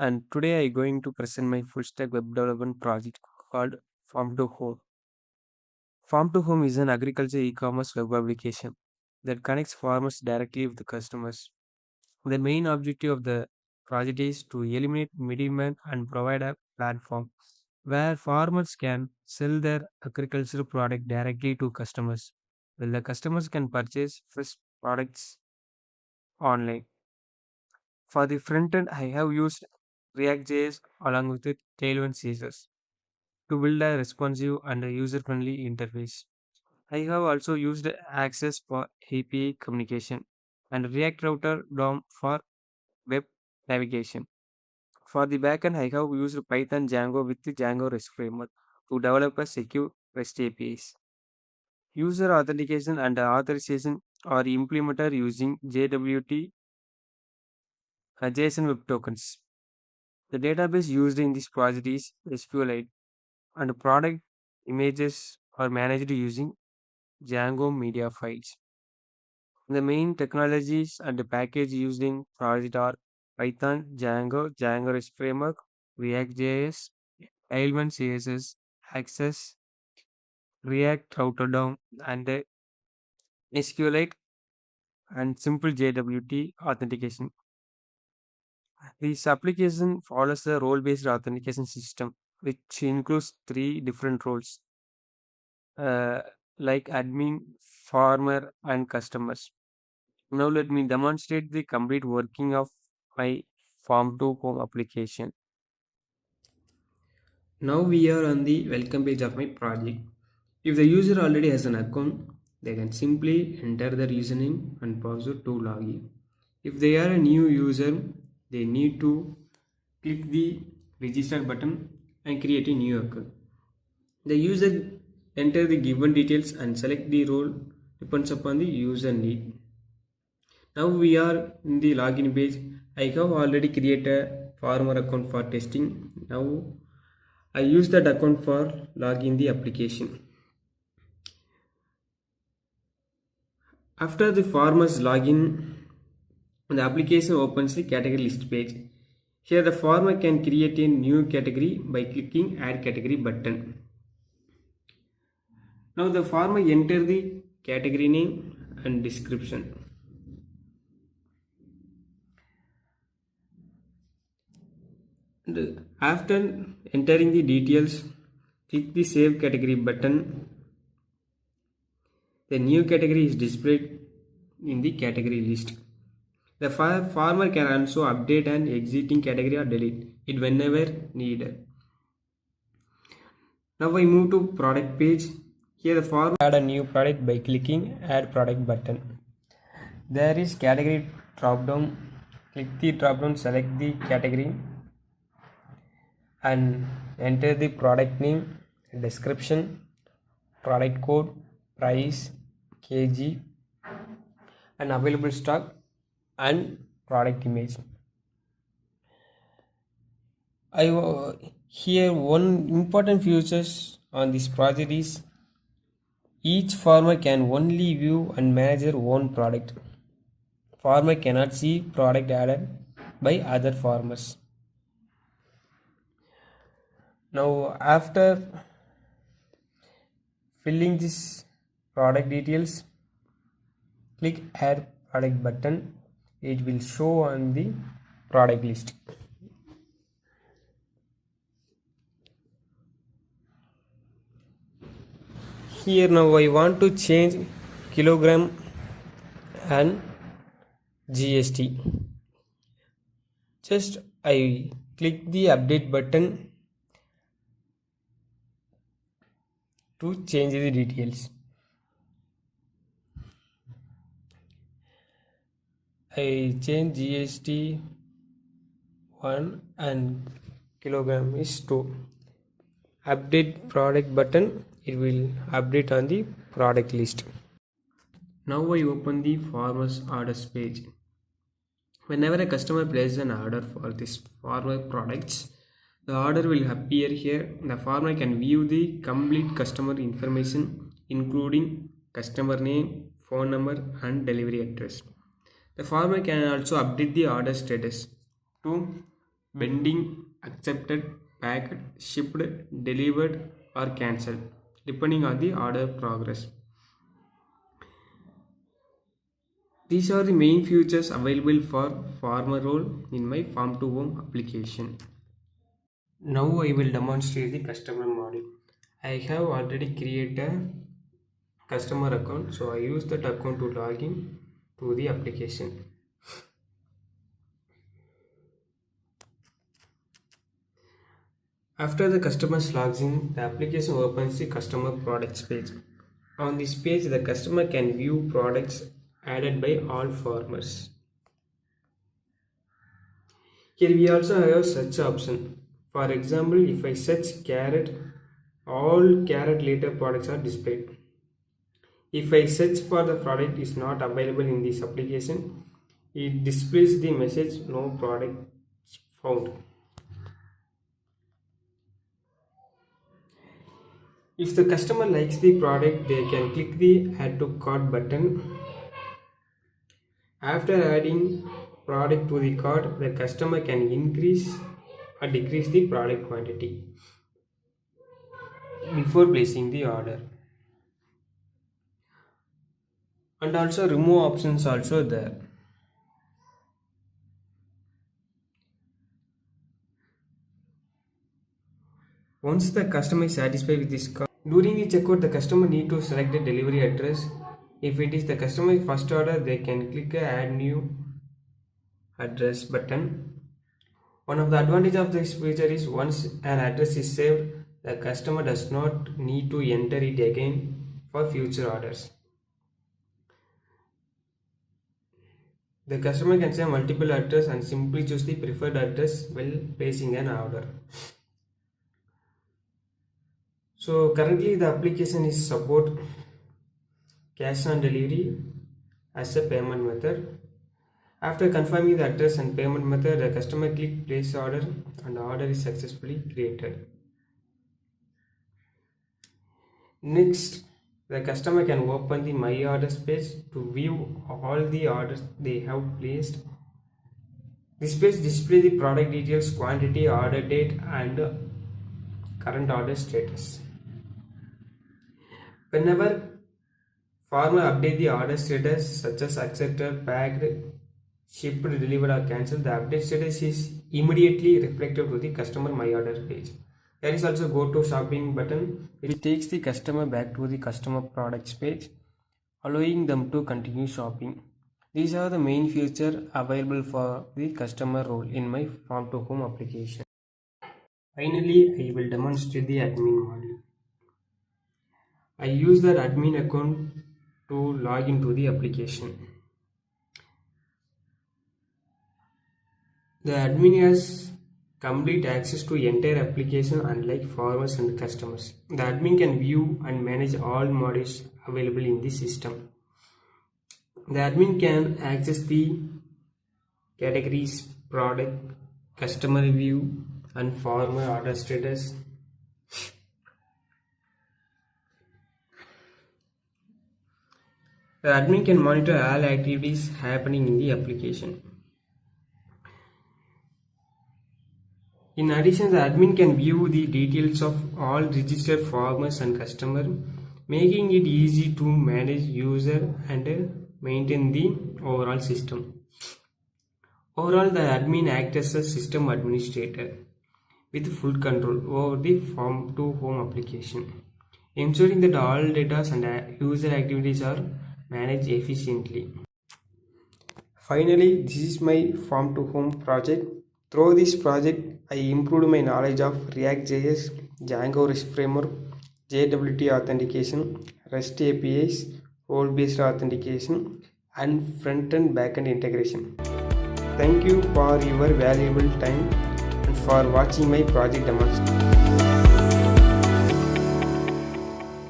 and today I'm going to present my full stack web development project called Farm2Home. Farm2Home is an agriculture e-commerce web application that connects farmers directly with the customers. The main objective of the project is to eliminate middlemen and provide a platform where farmers can sell their agricultural product directly to customers, while the customers can purchase fresh products online. For the front end, I have used React.js along with the Tailwind CSS to build a responsive and a user-friendly interface. I have also used Access for API communication and React Router DOM for web navigation. For the backend, I have used Python Django with the Django REST Framework to develop a secure REST APIs. User authentication and authorization are implemented using JWT JSON Web Tokens. The database used in this project is SQLite and product images are managed using Django media files. The main technologies and the package used in project are Python, Django, Django REST Framework, React.js, Tailwind CSS, Access, React Router DOM, and SQLite and simple JWT authentication. This application follows the role-based authentication system, which includes three different roles, uh, like admin, farmer, and customers. Now let me demonstrate the complete working of my Farm2Home application. Now we are on the welcome page of my project. If the user already has an account, they can simply enter their username and password to login. If they are a new user, they need to click the register button and create a new account. The user enter the given details and select the role depends upon the user need. Now we are in the login page. I have already created a farmer account for testing. Now I use that account for login the application. After the farmer's login, the application opens the category list page. Here the farmer can create a new category by clicking add category button. Now the farmer enter the category name and description. And after entering the details, click the save category button. The new category is displayed in the category list. The farmer can also update an existing category or delete it whenever needed. Now I move to product page. Here the farmer add a new product by clicking add product button. There is category drop down. Click the drop down, select the category and enter the product name, description, product code, price, kg and available stock and product image. Here one important features on this project is each farmer can only view and manage their own product. Farmer cannot see product added by other farmers. Now after filling this product details, click add product button. It will show on the product list. Here now I want to change kilogram and GST. Just I click the update button to change the details. I change GST 1 and kilogram is 2. Update product button, it will update on the product list. Now I open the farmer's orders page. Whenever a customer places an order for this farmer products, the order will appear here. The farmer can view the complete customer information including customer name, phone number and delivery address. The farmer can also update the order status to pending, accepted, packed, shipped, delivered, or cancelled, depending on the order progress. These are the main features available for farmer role in my farm to home application. Now I will demonstrate the customer model. I have already created a customer account, so I use that account to log in to the application. After the customer logs in, the application opens the customer products page. On this page, the customer can view products added by all farmers. Here we also have a search option. For example, if I search carrot, all carrot related products are displayed. If I search for the product is not available in this application, it displays the message no product found. If the customer likes the product, they can click the add to cart button. After adding product to the cart, the customer can increase or decrease the product quantity before placing the order. And also remove options also there. Once the customer is satisfied with this cart, during the checkout, the customer need to select the delivery address. If it is the customer's first order, they can click the add new address button. One of the advantages of this feature is once an address is saved, the customer does not need to enter it again for future orders. The customer can save multiple addresses and simply choose the preferred address while placing an order. So currently the application is support cash on delivery as a payment method. After confirming the address and payment method, the customer click place order and the order is successfully created. Next, the customer can open the My Orders page to view all the orders they have placed. This page displays the product details, quantity, order date, and current order status. Whenever farmer update the order status such as accepted, packed, shipped, delivered, or cancelled, the update status is immediately reflected to the customer My Order page. There is also go to shopping button which takes the customer back to the customer products page, allowing them to continue shopping. These are the main features available for the customer role in my Farm to Home application. Finally, I will demonstrate the admin model. I use that admin account to log into the application. The admin has complete access to entire application unlike farmers and customers. The admin can view and manage all modules available in the system. The admin can access the categories, product, customer view, and farmer order status. The admin can monitor all activities happening in the application. In addition, the admin can view the details of all registered farmers and customers, making it easy to manage user and maintain the overall system. Overall, the admin acts as a system administrator with full control over the Farm to Home application, ensuring that all data and user activities are managed efficiently. Finally, this is my Farm to Home project. Through this project, I improved my knowledge of React.js, Django REST Framework, JWT authentication, REST APIs, role-based authentication, and front-end back-end integration. Thank you for your valuable time and for watching my project demonstration.